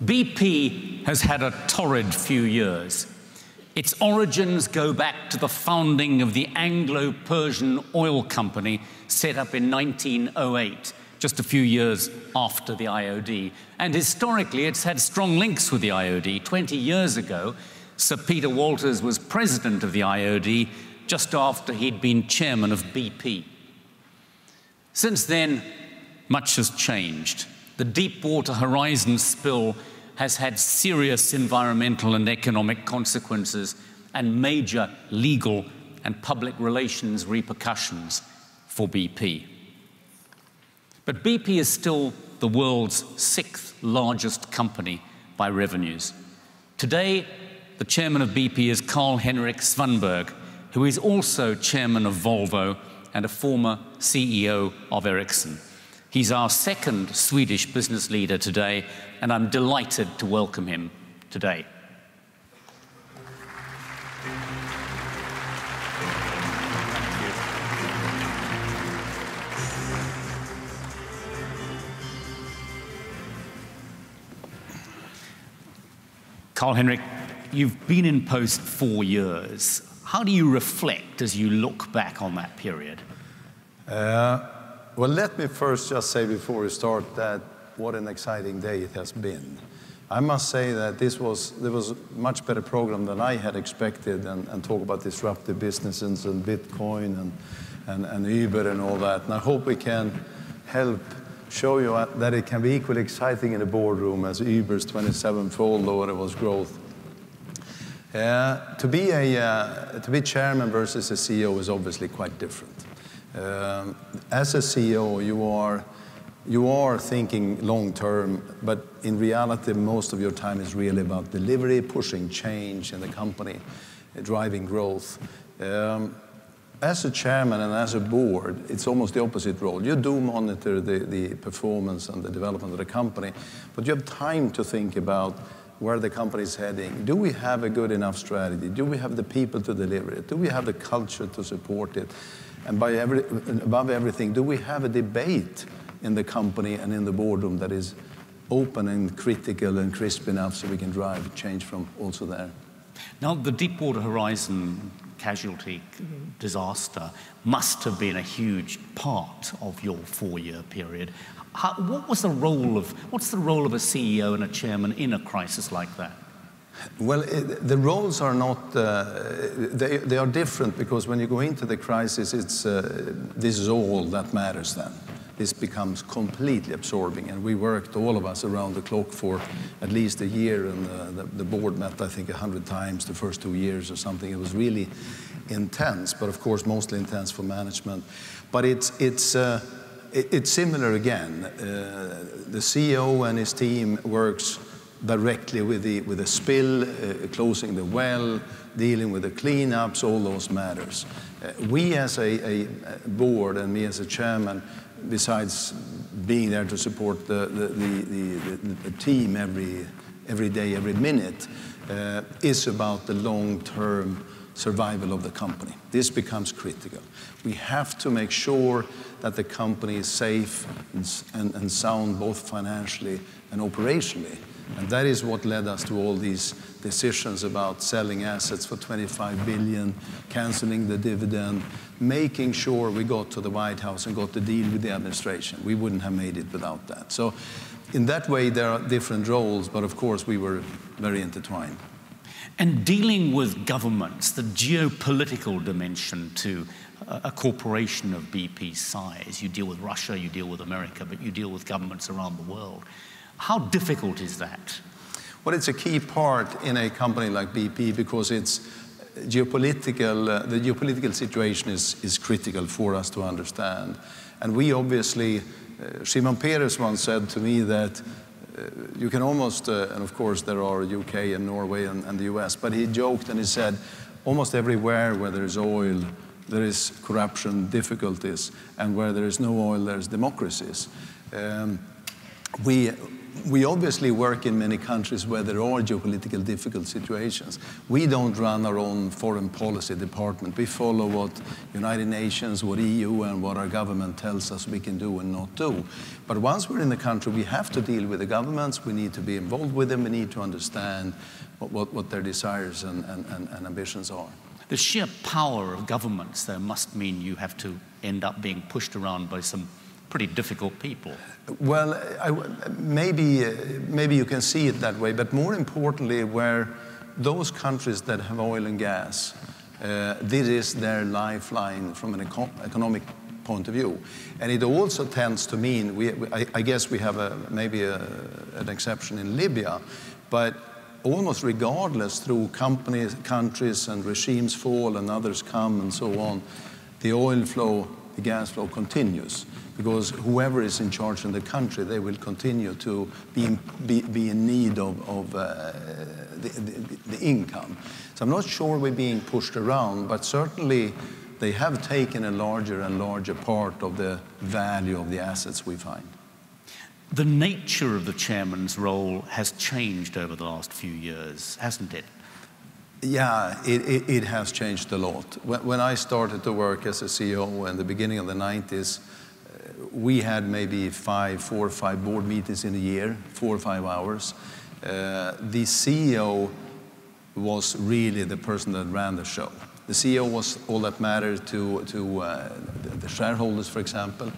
BP has had a torrid few years. Its origins go back to the founding of the Anglo-Persian Oil Company, set up in 1908, just a few years after the IoD. And historically, it's had strong links with the IoD. 20 years ago, Sir Peter Walters was president of the IoD just after he'd been chairman of BP. Since then, much has changed. The Deepwater Horizon spill has had serious environmental and economic consequences and major legal and public relations repercussions for BP. But BP is still the world's 6th largest company by revenues. Today, the chairman of BP is Carl-Henric Svanberg, who is also chairman of Volvo and a former CEO of Ericsson. He's our 2nd Swedish business leader today, and I'm delighted to welcome him today. Carl-Henric, you've been in post 4 years. How do you reflect as you look back on that period? Well, let me first just say before we start that what an exciting day it has been. I must say that there was a much better program than I had expected, and talk about disruptive businesses and Bitcoin and Uber and all that. And I hope we can help show you that it can be equally exciting in a boardroom as Uber's 27-fold or it was growth. To be chairman versus a CEO is obviously quite different. As a CEO, you are thinking long term, but in reality, most of your time is really about delivery, pushing change in the company, driving growth. As a chairman and as a board, it's almost the opposite role. You do monitor the performance and the development of the company, but you have time to think about where the company is heading. Do we have a good enough strategy? Do we have the people to deliver it? Do we have the culture to support it? And above everything, do we have a debate in the company and in the boardroom that is open and critical and crisp enough so we can drive change from also there? Now, the Deepwater Horizon casualty disaster must have been a huge part of your 4-year period. What's the role of a CEO and a chairman in a crisis like that? Well, the roles are not, they are different, because when you go into the crisis, this is all that matters then. This becomes completely absorbing, and we worked, all of us, around the clock for at least a year, and the board met, I think, 100 times the first 2 years or something. It was really intense, but of course mostly intense for management. But it's similar again. The CEO and his team works directly with the spill, closing the well, dealing with the cleanups, all those matters. We as a board and me as a chairman, besides being there to support the team every day, every minute, is about the long-term survival of the company. This becomes critical. We have to make sure that the company is safe and sound, both financially and operationally. And that is what led us to all these decisions about selling assets for 25 billion, canceling the dividend, making sure we got to the White House and got the deal with the administration. We wouldn't have made it without that. So in that way, there are different roles, but of course we were very intertwined. And dealing with governments, the geopolitical dimension to a corporation of BP's size. You deal with Russia, you deal with America, but you deal with governments around the world. How difficult is that? Well, it's a key part in a company like BP, because it's geopolitical. The geopolitical situation is critical for us to understand. And we obviously, Shimon Peres once said to me that you can almost, and of course there are UK and Norway and the US, but he joked and he said, almost everywhere where there is oil, there is corruption, difficulties, and where there is no oil, there's democracies. we obviously work in many countries where there are geopolitical difficult situations. We don't run our own foreign policy department. We follow what United Nations, what EU, and what our government tells us we can do and not do. But once we're in the country, we have to deal with the governments. We need to be involved with them. We need to understand what their desires and ambitions are. The sheer power of governments, though, must mean you have to end up being pushed around by some pretty difficult people. Well, maybe you can see it that way, but more importantly, where those countries that have oil and gas, this is their lifeline from an economic point of view. And it also tends to mean, I guess we have an exception in Libya, but almost regardless, through countries and regimes fall and others come and so on, the oil flow, the gas flow continues. Because whoever is in charge in the country, they will continue to be in need of the income. So I'm not sure we're being pushed around, but certainly they have taken a larger and larger part of the value of the assets we find. The nature of the chairman's role has changed over the last few years, hasn't it? Yeah, it has changed a lot. When I started to work as a CEO in the beginning of the 90s, we had maybe 4 or 5 board meetings in a year, 4 or 5 hours. The CEO was really the person that ran the show. The CEO was all that mattered to the shareholders, for example.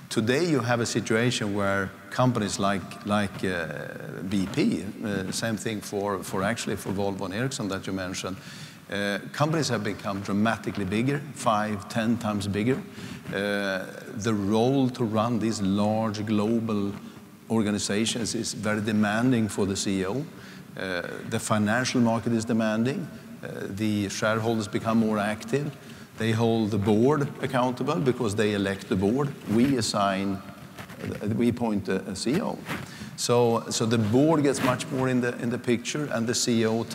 Today you have a situation where companies like BP, same thing for Volvo and Ericsson that you mentioned, companies have become dramatically bigger, 5, 10 times bigger. The role to run these large global organizations is very demanding for the CEO. The financial market is demanding. The shareholders become more active. They hold the board accountable because they elect the board. We appoint a CEO. So the board gets much more in the picture, and the CEO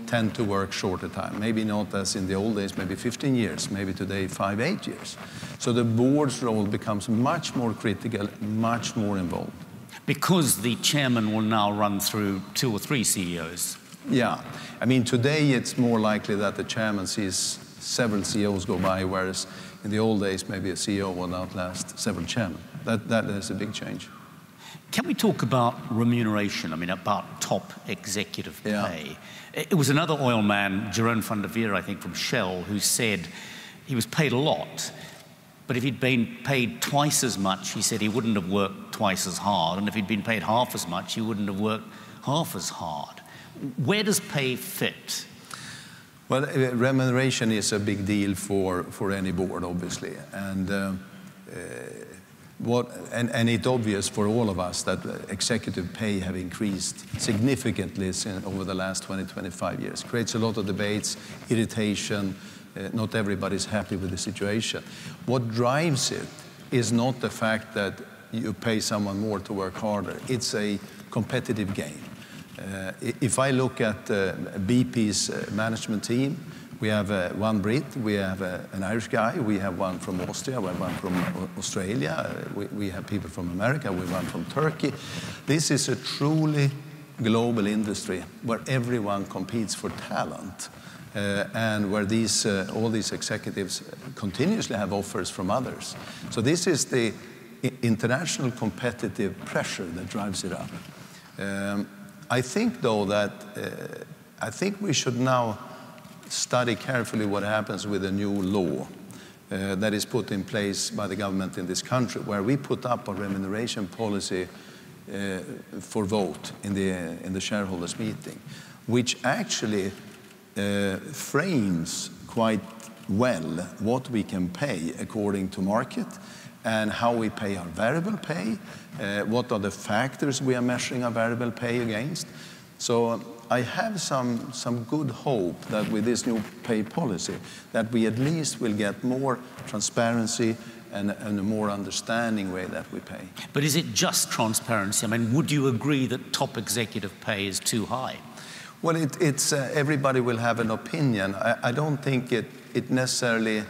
tend to work shorter time. Maybe not as in the old days, maybe 15 years, maybe today 5, 8 years. So the board's role becomes much more critical, much more involved. Because the chairman will now run through 2 or 3 CEOs. Yeah, I mean today it's more likely that the chairman sees several CEOs go by, whereas in the old days maybe a CEO will outlast several chairmen. That is a big change. Can we talk about remuneration? I mean, about top executive pay. Yeah. It was another oil man, Jeroen van der Veer, I think, from Shell, who said he was paid a lot, but if he'd been paid twice as much, he said he wouldn't have worked twice as hard, and if he'd been paid half as much, he wouldn't have worked half as hard. Where does pay fit? Well, remuneration is a big deal for any board, obviously, and it's obvious for all of us that executive pay have increased significantly over the last 20-25 years. Creates a lot of debates, irritation. Not everybody's happy with the situation. What drives it is not the fact that you pay someone more to work harder. It's a competitive game. If I look at BP's management team, we have one Brit, we have an Irish guy, we have one from Austria, we have one from Australia, we have people from America, we have one from Turkey. This is a truly global industry where everyone competes for talent and where all these executives continuously have offers from others. So this is the international competitive pressure that drives it up. I think, though, that I think we should now study carefully what happens with a new law that is put in place by the government in this country, where we put up a remuneration policy for vote in the shareholders' meeting, which actually frames quite well what we can pay according to market and how we pay our variable pay, what are the factors we are measuring our variable pay against. So I have some good hope that with this new pay policy that we at least will get more transparency and a more understanding way that we pay. But is it just transparency? I mean, would you agree that top executive pay is too high? Well, it's everybody will have an opinion. I don't think it necessarily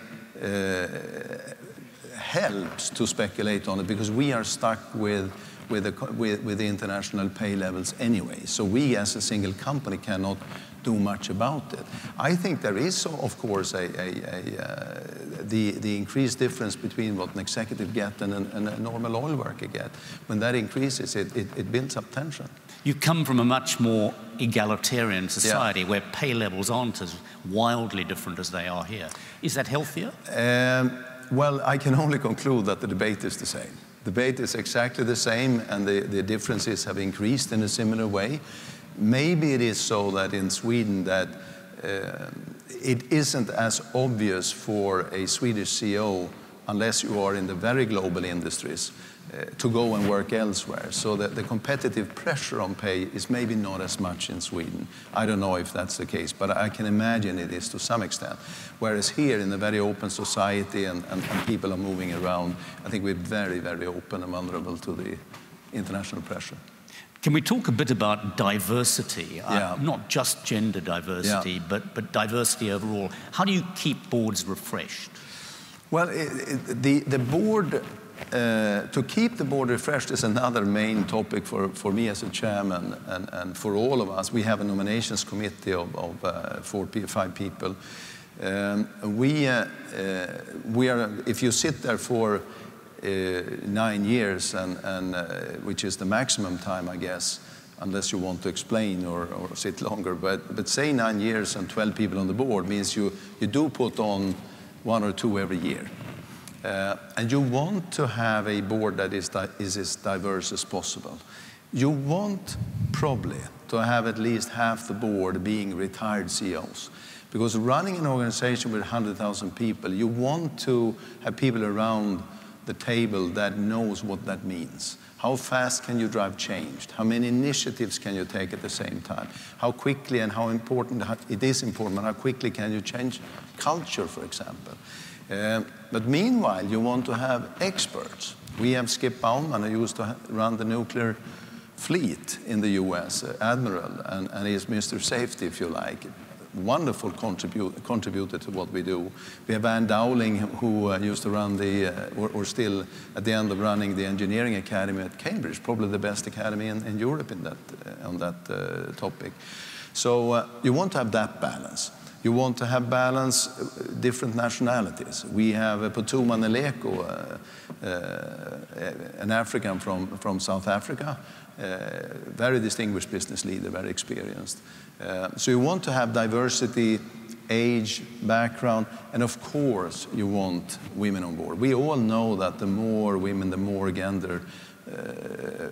helps to speculate on it, because we are stuck with with the international pay levels anyway. So we as a single company cannot do much about it. I think there is, of course, the increased difference between what an executive gets and a normal oil worker gets. When that increases, it builds up tension. You come from a much more egalitarian society where pay levels aren't as wildly different as they are here. Is that healthier? Well, I can only conclude that the debate is the same. The debate is exactly the same, and the differences have increased in a similar way. Maybe it is so that in Sweden that it isn't as obvious for a Swedish CEO, unless you are in the very global industries, to go and work elsewhere. So that the competitive pressure on pay is maybe not as much in Sweden. I don't know if that's the case, but I can imagine it is to some extent. Whereas here in a very open society and people are moving around, I think we're very, very open and vulnerable to the international pressure. Can we talk a bit about diversity? Not just gender diversity, but diversity overall. How do you keep boards refreshed? Well, the board, to keep the board refreshed is another main topic for me as a chairman and for all of us. We have a nominations committee of 5 people. We are, if you sit there for 9 years, which is the maximum time, I guess, unless you want to explain or sit longer. But say 9 years and 12 people on the board means you do put on 1 or 2 every year. And you want to have a board that is as diverse as possible. You want probably to have at least half the board being retired CEOs. Because running an organization with 100,000 people, you want to have people around the table that knows what that means. How fast can you drive change? How many initiatives can you take at the same time? How quickly and how important it is important, but how quickly can you change culture, for example? But meanwhile, you want to have experts. We have Skip Bauman, who used to run the nuclear fleet in the US, Admiral, and he's Mr. Safety, if you like. Wonderful contributor to what we do. We have Ann Dowling, who used to run or still at the end of running the engineering academy at Cambridge, probably the best academy in Europe on that topic. So you want to have that balance. You want to have balance, different nationalities. We have Putuma Naleko, an African from South Africa, very distinguished business leader, very experienced. So you want to have diversity, age, background, and of course you want women on board. We all know that the more women, the more gender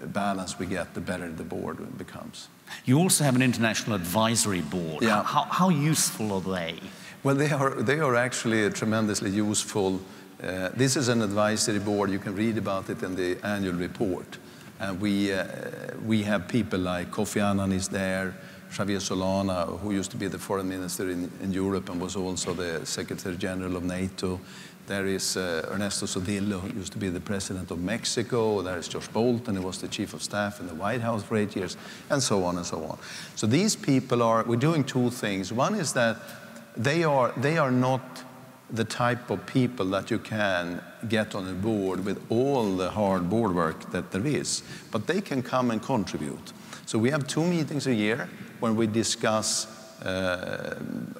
balance we get, the better the board becomes. You also have an international advisory board. Yeah. How useful are they? Well, they are actually tremendously useful. This is an advisory board. You can read about it in the annual report. And we have people like Kofi Annan is there, Javier Solana, who used to be the foreign minister in Europe and was also the Secretary General of NATO. There is Ernesto Zedillo, who used to be the president of Mexico. There is Josh Bolton, who was the chief of staff in the White House for 8 years, and so on and so on. So these people we're doing 2 things. One is that they are not the type of people that you can get on a board with all the hard board work that there is, but they can come and contribute. So we have 2 meetings a year when we discuss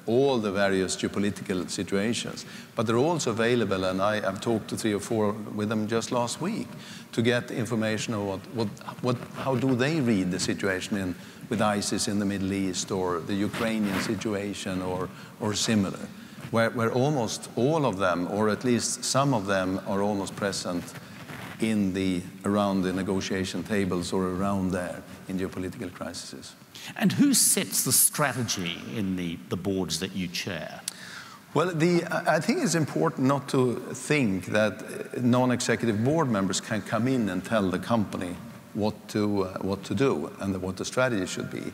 all the various geopolitical situations. But they're also available, and I've talked to 3 or 4 with them just last week to get information on how do they read the situation with ISIS in the Middle East or the Ukrainian situation or similar, where almost all of them, or at least some of them, are almost present around the negotiation tables or around there in geopolitical crises. And who sets the strategy in the boards that you chair? Well, I think it's important not to think that non-executive board members can come in and tell the company what to do and what the strategy should be.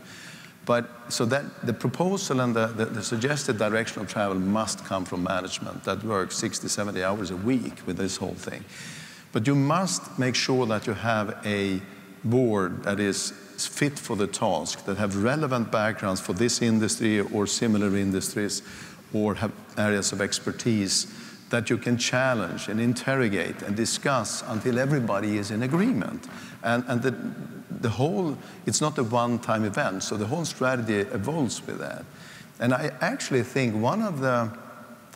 But so that the proposal and the suggested direction of travel must come from management that works 60, 70 hours a week with this whole thing. But you must make sure that you have a board that is fit for the task, that have relevant backgrounds for this industry or similar industries, or have areas of expertise that you can challenge and interrogate and discuss until everybody is in agreement. And the whole, it's not a one-time event, so the whole strategy evolves with that. And I actually think one of the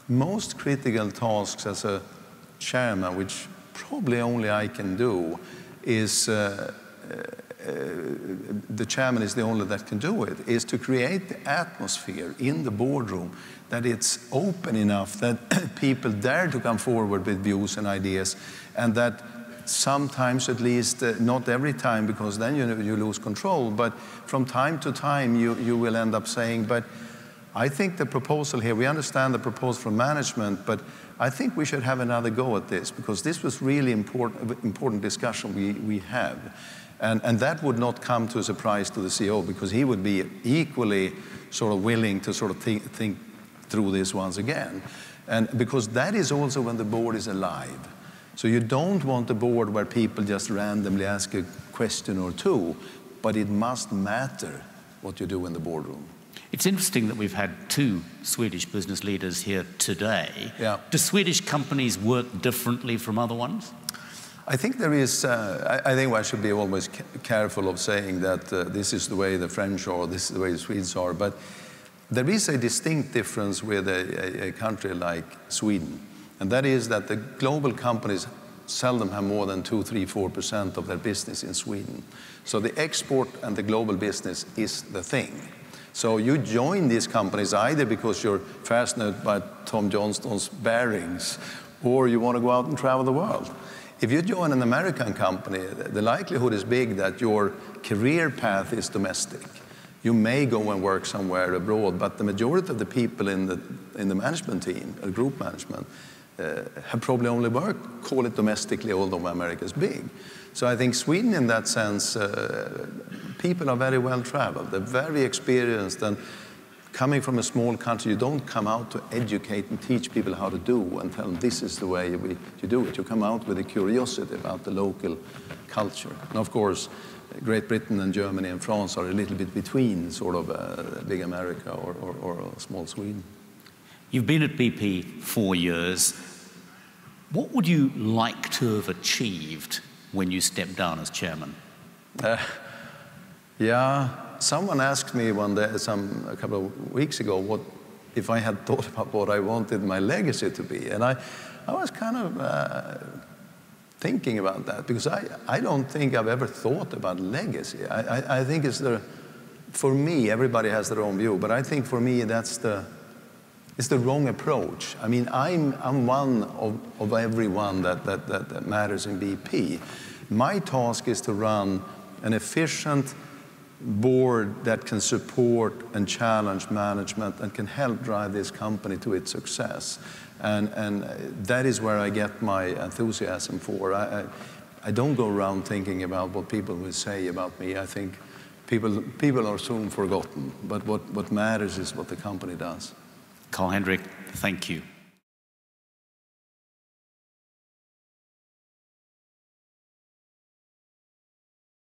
most critical tasks as a chairman, which probably only I can do, is the chairman is the only that can do it, is to create the atmosphere in the boardroom that it's open enough that people dare to come forward with views and ideas, and that sometimes, at least, not every time, because then you lose control, but from time to time you will end up saying, but I think the proposal here, we understand the proposal from management, but I think we should have another go at this, because this was really important discussion we have. And that would not come to a surprise to the CEO, because he would be equally sort of willing to sort of think through this once again. And because that is also when the board is alive. So you don't want a board where people just randomly ask a question or two, but it must matter what you do in the boardroom. It's interesting that we've had two Swedish business leaders here today. Yeah. Do Swedish companies work differently from other ones? I think there is, I think I should be always careful of saying that this is the way the French are, this is the way the Swedes are, but there is a distinct difference with a country like Sweden, and that is that the global companies seldom have more than 2, 3, 4% of their business in Sweden. So the export and the global business is the thing. So you join these companies either because you're fascinated by Tom Johnston's bearings, or you want to go out and travel the world. If you join an American company, the likelihood is big that your career path is domestic. You may go and work somewhere abroad, but the majority of the people in the management team, or group management, have probably only worked, call it domestically, although America is big. So I think Sweden, in that sense, people are very well traveled. They're very experienced, and coming from a small country, you don't come out to educate and teach people how to do and tell them this is the way you do it. You come out with a curiosity about the local culture. And of course, Great Britain and Germany and France are a little bit between sort of big America or small Sweden. You've been at BP 4 years. What would you like to have achieved when you stepped down as chairman? Yeah, someone asked me one day, a couple of weeks ago, what if I had thought about what I wanted my legacy to be, and I was kind of thinking about that, because I don't think I've ever thought about legacy. I think for me, everybody has their own view, but I think for me it's the wrong approach. I mean, I'm one of everyone that matters in BP. My task is to run an efficient board that can support and challenge management and can help drive this company to its success. And that is where I get my enthusiasm for. I don't go around thinking about what people will say about me. I think people are soon forgotten, but what matters is what the company does. Carl-Henric, thank you.